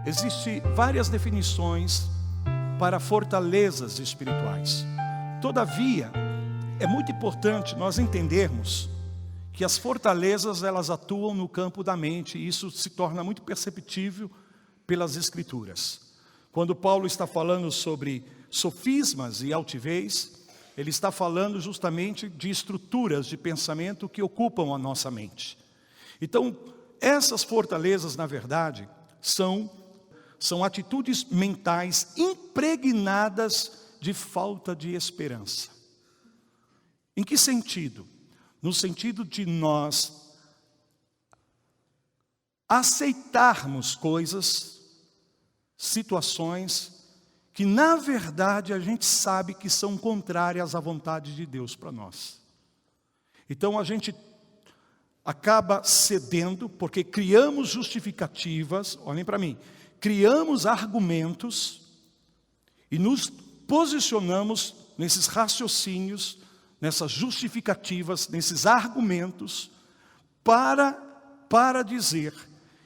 Existem várias definições para fortalezas espirituais. Todavia, é muito importante nós entendermos que as fortalezas, elas atuam no campo da mente, e isso se torna muito perceptível pelas Escrituras. Quando Paulo está falando sobre sofismas e altivez, ele está falando justamente de estruturas de pensamento que ocupam a nossa mente. Então, essas fortalezas, na verdade, são atitudes mentais impregnadas de falta de esperança. Em que sentido? No sentido de nós aceitarmos coisas, situações, que na verdade a gente sabe que são contrárias à vontade de Deus para nós. Então a gente acaba cedendo, porque criamos justificativas, olhem para mim, criamos argumentos e nos posicionamos nesses raciocínios, nessas justificativas, nesses argumentos, para dizer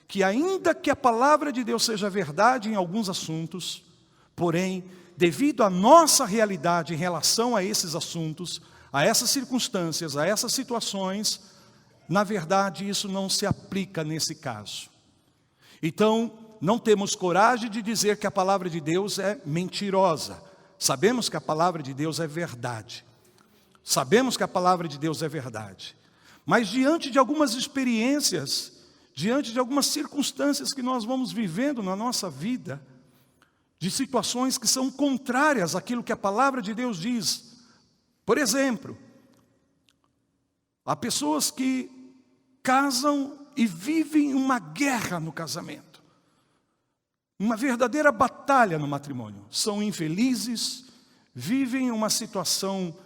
que ainda que a palavra de Deus seja verdade em alguns assuntos, porém, devido à nossa realidade em relação a esses assuntos, a essas circunstâncias, a essas situações, na verdade isso não se aplica nesse caso. Então, não temos coragem de dizer que a palavra de Deus é mentirosa. Sabemos que a palavra de Deus é verdade. Sabemos que a palavra de Deus é verdade. Mas diante de algumas experiências, diante de algumas circunstâncias que nós vamos vivendo na nossa vida, de situações que são contrárias àquilo que a palavra de Deus diz. Por exemplo, há pessoas que casam e vivem uma guerra no casamento. Uma verdadeira batalha no matrimônio. São infelizes, vivem uma situação,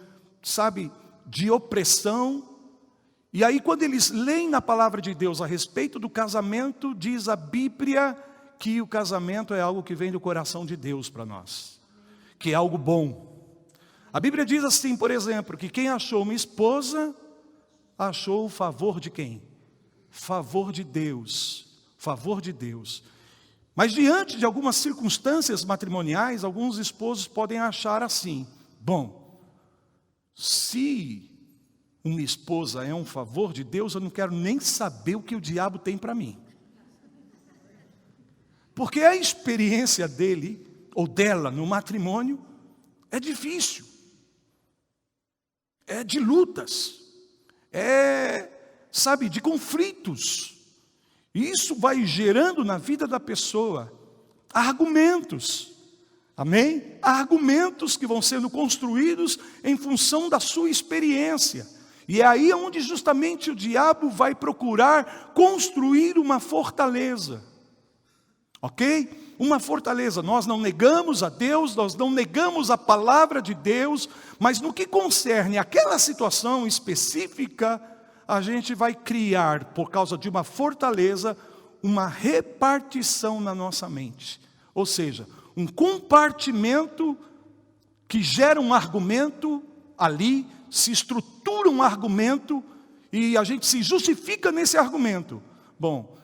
de opressão. E aí quando eles leem na palavra de Deus a respeito do casamento, diz a Bíblia que o casamento é algo que vem do coração de Deus para nós, que é algo bom. A Bíblia diz assim, por exemplo, que quem achou uma esposa, achou o favor de quem? Favor de Deus, favor de Deus. Mas diante de algumas circunstâncias matrimoniais, alguns esposos podem achar assim, bom, se uma esposa é um favor de Deus, eu não quero nem saber o que o diabo tem para mim. Porque a experiência dele, ou dela, no matrimônio, é difícil. É de lutas. De conflitos. E isso vai gerando na vida da pessoa argumentos. Amém? Argumentos que vão sendo construídos em função da sua experiência. E é aí onde justamente o diabo vai procurar construir uma fortaleza. Ok? Uma fortaleza. Nós não negamos a Deus, nós não negamos a palavra de Deus, mas no que concerne aquela situação específica, a gente vai criar, por causa de uma fortaleza, uma repartição na nossa mente. Ou seja, um compartimento que gera um argumento ali, se estrutura um argumento e a gente se justifica nesse argumento. Bom,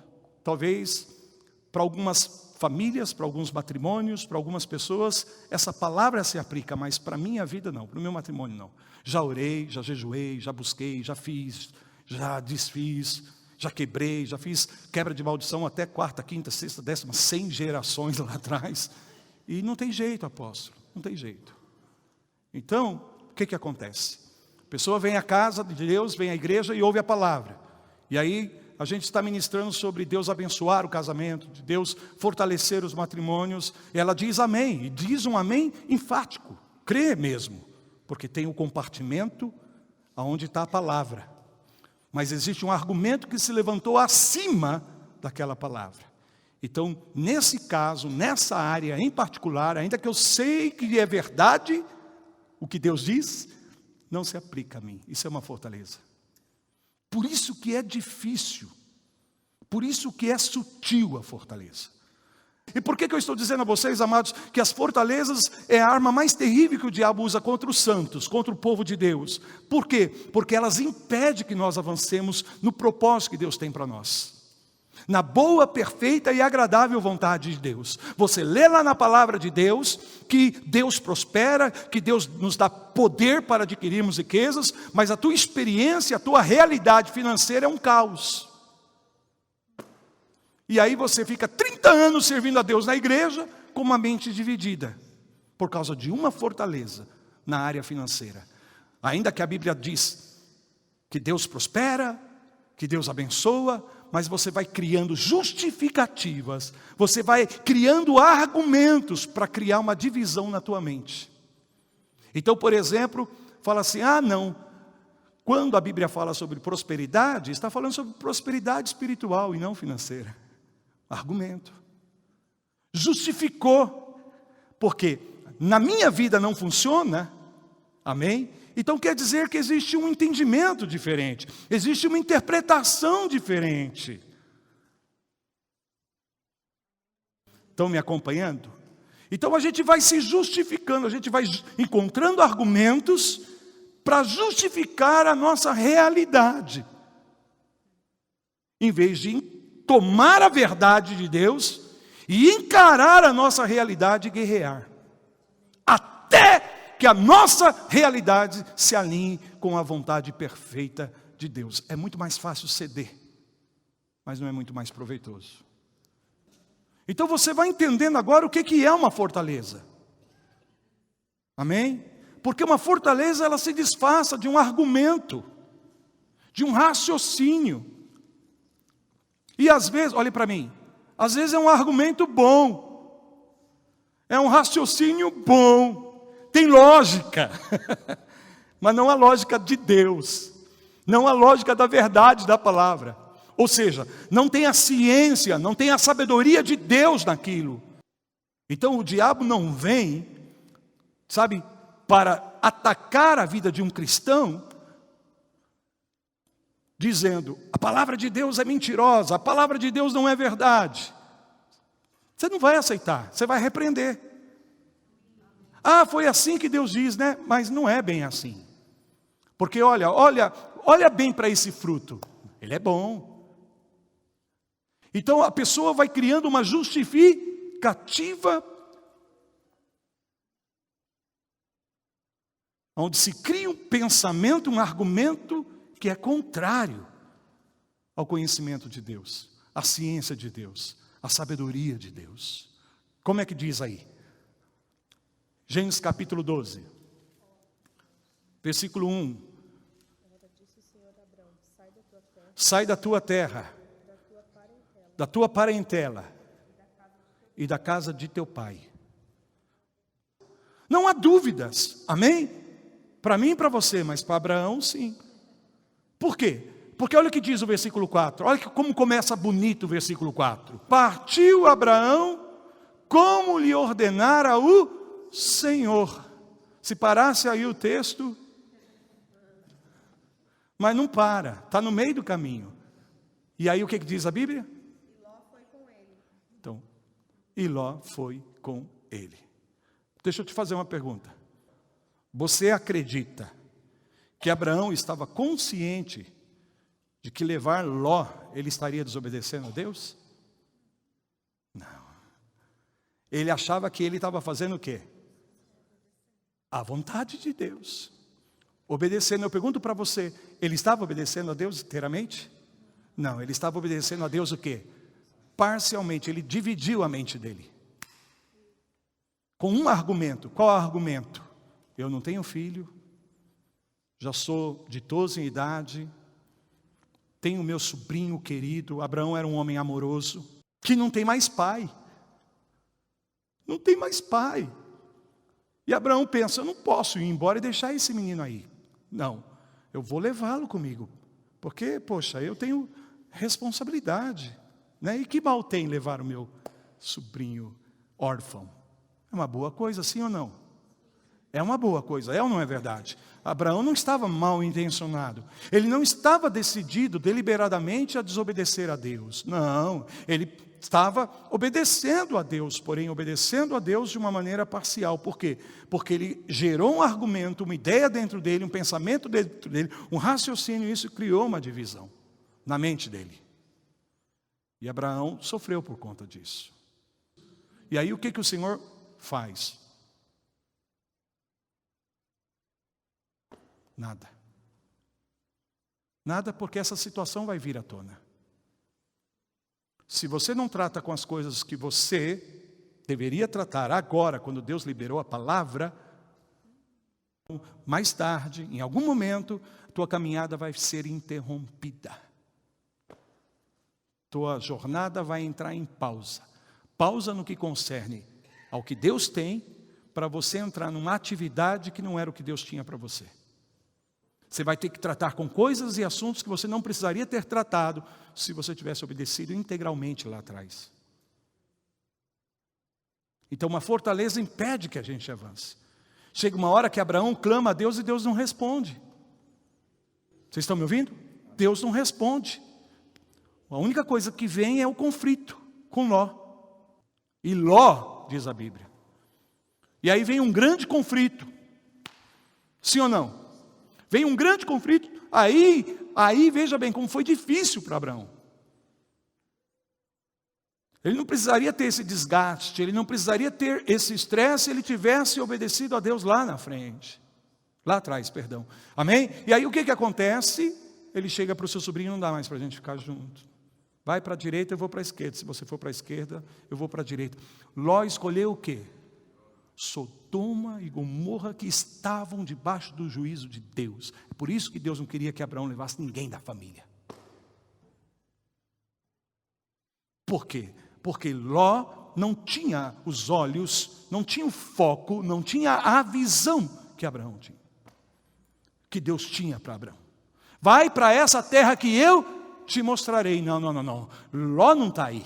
talvez para algumas famílias, para alguns matrimônios, para algumas pessoas, essa palavra se aplica, mas para a minha vida não, para o meu matrimônio não. Já orei, já jejuei, já busquei, já fiz, já desfiz, já quebrei, já fiz quebra de maldição até 4ª, 5ª, 6ª, 10ª, 100 gerações lá atrás. E não tem jeito, apóstolo, não tem jeito. Então, o que acontece? A pessoa vem à casa de Deus, vem à igreja e ouve a palavra. E aí a gente está ministrando sobre Deus abençoar o casamento, de Deus fortalecer os matrimônios. E ela diz amém, e diz um amém enfático, crê mesmo, porque tem um compartimento onde está a palavra. Mas existe um argumento que se levantou acima daquela palavra. Então, nesse caso, nessa área em particular, ainda que eu sei que é verdade o que Deus diz, não se aplica a mim. Isso é uma fortaleza. Por isso que é difícil, por isso que é sutil a fortaleza. E por que eu estou dizendo a vocês, amados, que as fortalezas é a arma mais terrível que o diabo usa contra os santos, contra o povo de Deus? Por quê? Porque elas impedem que nós avancemos no propósito que Deus tem para nós. Na boa, perfeita e agradável vontade de Deus. Você lê lá na palavra de Deus que Deus prospera, que Deus nos dá poder para adquirirmos riquezas, mas a tua experiência, a tua realidade financeira é um caos. E aí você fica 30 anos servindo a Deus na igreja com uma mente dividida, por causa de uma fortaleza na área financeira. Ainda que a Bíblia diz que Deus prospera, que Deus abençoa, mas você vai criando justificativas, você vai criando argumentos para criar uma divisão na tua mente. Então, por exemplo, fala assim, não, quando a Bíblia fala sobre prosperidade, está falando sobre prosperidade espiritual e não financeira. Argumento. Justificou, porque na minha vida não funciona, amém? Então quer dizer que existe um entendimento diferente, existe uma interpretação diferente. Estão me acompanhando? Então a gente vai se justificando, a gente vai encontrando argumentos para justificar a nossa realidade. Em vez de tomar a verdade de Deus e encarar a nossa realidade e guerrear. Até que a nossa realidade se alinhe com a vontade perfeita de Deus. É muito mais fácil ceder, mas não é muito mais proveitoso. Então você vai entendendo agora o que é uma fortaleza. Amém? Porque uma fortaleza, ela se disfarça de um argumento, de um raciocínio. E às vezes, olhe para mim, às vezes é um argumento bom, é um raciocínio bom, tem lógica, mas não a lógica de Deus, não a lógica da verdade da palavra. Ou seja, não tem a ciência, não tem a sabedoria de Deus naquilo. Então o diabo não vem, sabe, para atacar a vida de um cristão, dizendo, a palavra de Deus é mentirosa, a palavra de Deus não é verdade. Você não vai aceitar, você vai repreender. Foi assim que Deus diz, né? Mas não é bem assim. Porque olha bem para esse fruto. Ele é bom. Então a pessoa vai criando uma justificativa, onde se cria um pensamento, um argumento que é contrário ao conhecimento de Deus, à ciência de Deus, à sabedoria de Deus. Como é que diz aí? Gênesis capítulo 12, versículo 1. Sai da tua terra, da tua parentela e da casa de teu pai. Não há dúvidas, amém? Para mim e para você, mas para Abraão sim. Por quê? Porque olha o que diz o versículo 4, olha como começa bonito o versículo 4. Partiu Abraão como lhe ordenara o Senhor. Se parasse aí o texto, mas não para, está no meio do caminho. E aí o que diz a Bíblia? E Ló foi com ele. Então, e Ló foi com ele. Deixa eu te fazer uma pergunta. Você acredita que Abraão estava consciente de que levar Ló, ele estaria desobedecendo a Deus? Não. Ele achava que ele estava fazendo o quê? A vontade de Deus. Obedecendo, eu pergunto para você, ele estava obedecendo a Deus inteiramente? Não, ele estava obedecendo a Deus o quê? Parcialmente, ele dividiu a mente dele. Com um argumento, qual argumento? Eu não tenho filho, já sou ditoso em idade, tenho meu sobrinho querido, Abraão era um homem amoroso, que não tem mais pai. Não tem mais pai. E Abraão pensa, eu não posso ir embora e deixar esse menino aí. Não, eu vou levá-lo comigo. Porque, poxa, eu tenho responsabilidade. Né? E que mal tem levar o meu sobrinho órfão? É uma boa coisa, sim ou não? É uma boa coisa, é ou não é verdade? Abraão não estava mal intencionado. Ele não estava decidido deliberadamente a desobedecer a Deus. Não, ele estava obedecendo a Deus, porém obedecendo a Deus de uma maneira parcial. Por quê? Porque ele gerou um argumento, uma ideia dentro dele, um pensamento dentro dele, um raciocínio, e isso criou uma divisão na mente dele. E Abraão sofreu por conta disso. E aí o que o Senhor faz? Nada. Nada, porque essa situação vai vir à tona. Se você não trata com as coisas que você deveria tratar agora, quando Deus liberou a palavra, mais tarde, em algum momento, a tua caminhada vai ser interrompida. Tua jornada vai entrar em pausa. Pausa no que concerne ao que Deus tem, para você entrar numa atividade que não era o que Deus tinha para você. Você vai ter que tratar com coisas e assuntos que você não precisaria ter tratado se você tivesse obedecido integralmente lá atrás. Então uma fortaleza impede que a gente avance. Chega uma hora que Abraão clama a Deus e Deus não responde. Vocês estão me ouvindo? Deus não responde. A única coisa que vem é o conflito com Ló. E Ló, diz a Bíblia. E aí vem um grande conflito. Sim ou não? Vem um grande conflito. Aí veja bem como foi difícil para Abraão. Ele não precisaria ter esse desgaste, ele não precisaria ter esse estresse se ele tivesse obedecido a Deus lá na frente. Lá atrás, perdão. Amém? E aí o que acontece? Ele chega para o seu sobrinho, não dá mais para a gente ficar junto. Vai para a direita, eu vou para a esquerda. Se você for para a esquerda, eu vou para a direita. Ló escolheu o quê? Sodoma e Gomorra, que estavam debaixo do juízo de Deus. É por isso que Deus não queria que Abraão levasse ninguém da família. Por quê? Porque Ló não tinha os olhos, não tinha o foco, não tinha a visão que Abraão tinha. Que Deus tinha para Abraão. Vai para essa terra que eu te mostrarei. Não. Ló não está aí.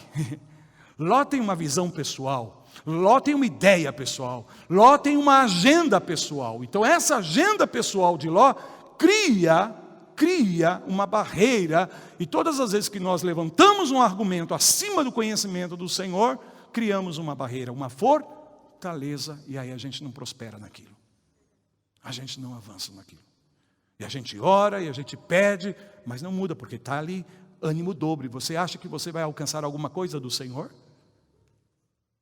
Ló tem uma visão pessoal. Ló tem uma ideia pessoal. Ló tem uma agenda pessoal. Então essa agenda pessoal de Ló cria uma barreira, e todas as vezes que nós levantamos um argumento acima do conhecimento do Senhor, criamos uma barreira, uma fortaleza, e aí a gente não prospera naquilo. A gente não avança naquilo. E a gente ora, e a gente pede, mas não muda, porque está ali ânimo dobre. Você acha que você vai alcançar alguma coisa do Senhor?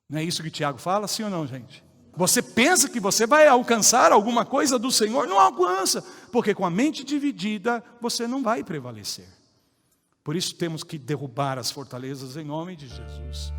Não é isso que Tiago fala, sim ou não, gente? Você pensa que você vai alcançar alguma coisa do Senhor? Não alcança, porque com a mente dividida, você não vai prevalecer. Por isso temos que derrubar as fortalezas em nome de Jesus.